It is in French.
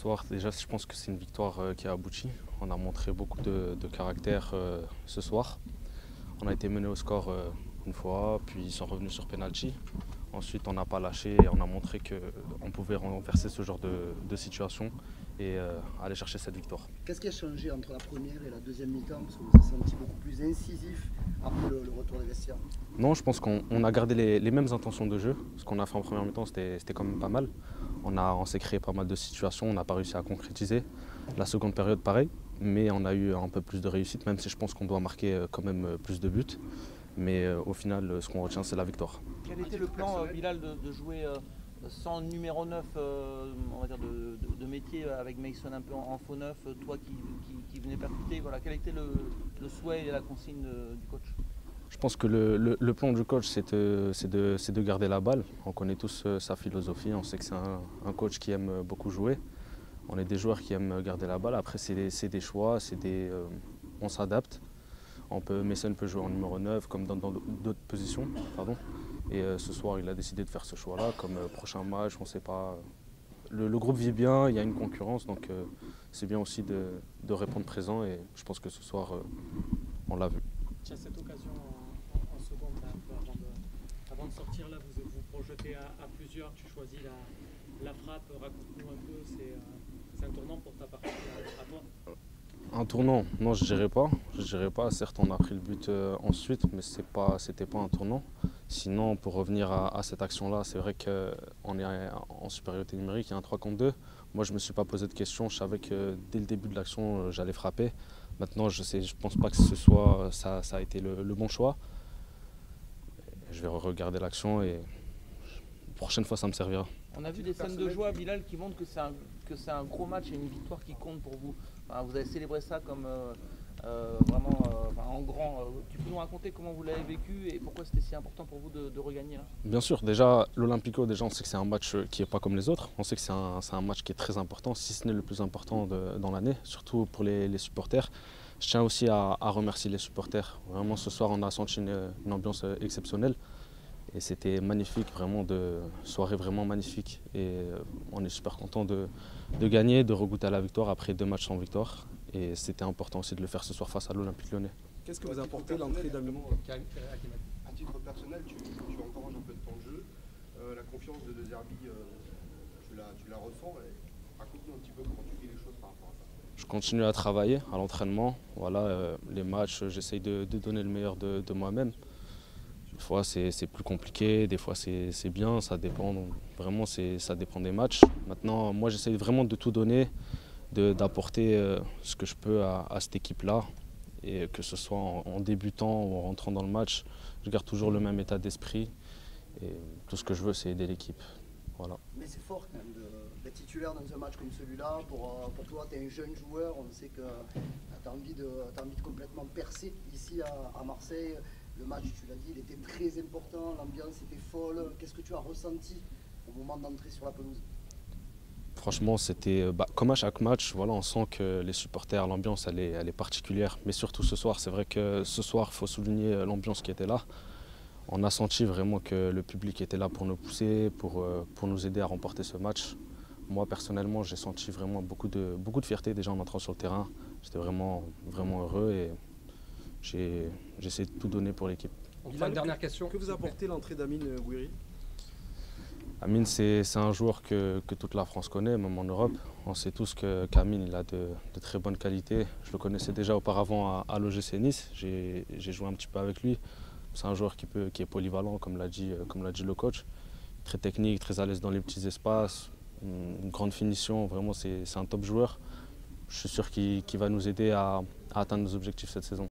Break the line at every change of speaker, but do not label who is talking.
soir, déjà, je pense que c'est une victoire qui a abouti. On a montré beaucoup de caractère ce soir. On a été mené au score une fois, puis ils sont revenus sur penalty. Ensuite, on n'a pas lâché et on a montré qu'on pouvait renverser ce genre de situation et aller chercher cette victoire.
Qu'est-ce qui a changé entre la première et la deuxième mi-temps? Parce que vous êtes senti beaucoup plus incisif après le retour des vestiaires.
Non, je pense qu'on a gardé les mêmes intentions de jeu. Ce qu'on a fait en première mi-temps, c'était quand même pas mal. On s'est créé pas mal de situations, on n'a pas réussi à concrétiser. La seconde période, pareil, mais on a eu un peu plus de réussite, même si je pense qu'on doit marquer quand même plus de buts. Mais au final, ce qu'on retient, c'est la victoire.
Quel était le plan, Bilal, de jouer sans numéro 9 on va dire de métier, avec Mason un peu en faux neuf, toi qui venais percuter, voilà. Quel était le souhait et la consigne du coach?
Je pense que le plan du coach, c'est de garder la balle. On connaît tous sa philosophie, on sait que c'est un coach qui aime beaucoup jouer. On est des joueurs qui aiment garder la balle. Après, c'est des choix, on s'adapte. Mason peut jouer en numéro 9 comme dans d'autres positions. Pardon. Et ce soir, il a décidé de faire ce choix-là. Comme prochain match, on ne sait pas. Le groupe vit bien, il y a une concurrence, donc c'est bien aussi de répondre présent. Et je pense que ce soir, on l'a vu.
Tiens, cette occasion en seconde, là, avant de sortir, là, vous vous projetez à plusieurs, tu choisis la frappe, raconte-nous un peu, c'est un tournant pour ta partie à toi?
Un tournant, non, je dirais pas. Je dirais pas. Certes, on a pris le but ensuite, mais c'était pas un tournant. Sinon, pour revenir à cette action-là, c'est vrai qu'on est en supériorité numérique, il y a un 3 contre 2. Moi, je me suis pas posé de questions. Je savais que dès le début de l'action, j'allais frapper. Maintenant, je pense pas que ça a été le bon choix. Je vais regarder l'action et la prochaine fois, ça me servira.
On a vu des scènes de joie, Bilal, qui montrent que c'est un gros match et une victoire qui compte pour vous. Enfin, vous avez célébré ça comme vraiment en grand. Tu peux nous raconter comment vous l'avez vécu et pourquoi c'était si important pour vous de regagner là?
Bien sûr, déjà l'Olympico, on sait que c'est un match qui n'est pas comme les autres. On sait que c'est un match qui est très important, si ce n'est le plus important dans l'année, surtout pour les supporters. Je tiens aussi à remercier les supporters. Vraiment, ce soir, on a senti une ambiance exceptionnelle. Et c'était magnifique, vraiment, soirée vraiment magnifique. Et on est super content de gagner, de regoûter à la victoire après 2 matchs sans victoire. Et c'était important aussi de le faire ce soir face à l'Olympique Lyonnais.
Qu'est-ce que vous a apporté l'entrée d'Amine?
À titre personnel, tu encourages un peu de ton jeu. La confiance de De Zerbi, tu la ressens. Raconte-nous un petit peu comment tu vis les choses par rapport à ça.
Je continue à travailler à l'entraînement. Voilà, les matchs, j'essaye de donner le meilleur de moi-même. Des fois c'est plus compliqué, des fois c'est bien, ça dépend, vraiment ça dépend des matchs. Maintenant, moi j'essaye vraiment de tout donner, d'apporter ce que je peux à cette équipe-là. Et que ce soit en débutant ou en rentrant dans le match, je garde toujours le même état d'esprit. Et tout ce que je veux, c'est aider l'équipe. Voilà.
Mais c'est fort quand même d'être titulaire dans un match comme celui-là. Pour toi, tu es un jeune joueur, on sait que tu as envie de complètement percer ici à Marseille. Le match, tu l'as dit, il était très important, l'ambiance était folle. Qu'est-ce que tu as ressenti au moment d'entrer sur la pelouse?
Franchement, c'était comme à chaque match, voilà, on sent que les supporters, l'ambiance elle est particulière. Mais surtout ce soir, c'est vrai que ce soir, il faut souligner l'ambiance qui était là. On a senti vraiment que le public était là pour nous pousser, pour nous aider à remporter ce match. Moi, personnellement, j'ai senti vraiment beaucoup de fierté déjà en entrant sur le terrain. J'étais vraiment heureux et j'ai essayé de tout donner pour l'équipe.
Une dernière question. Que vous a apporté l'entrée d'Amine Gouiri?
Amine, c'est un joueur que toute la France connaît, même en Europe. On sait tous qu'Amine il a de très bonnes qualités. Je le connaissais déjà auparavant à l'OGC Nice. J'ai joué un petit peu avec lui. C'est un joueur qui est polyvalent, comme l'a dit le coach. Très technique, très à l'aise dans les petits espaces, une grande finition. Vraiment, c'est un top joueur. Je suis sûr qu'il va nous aider à atteindre nos objectifs cette saison.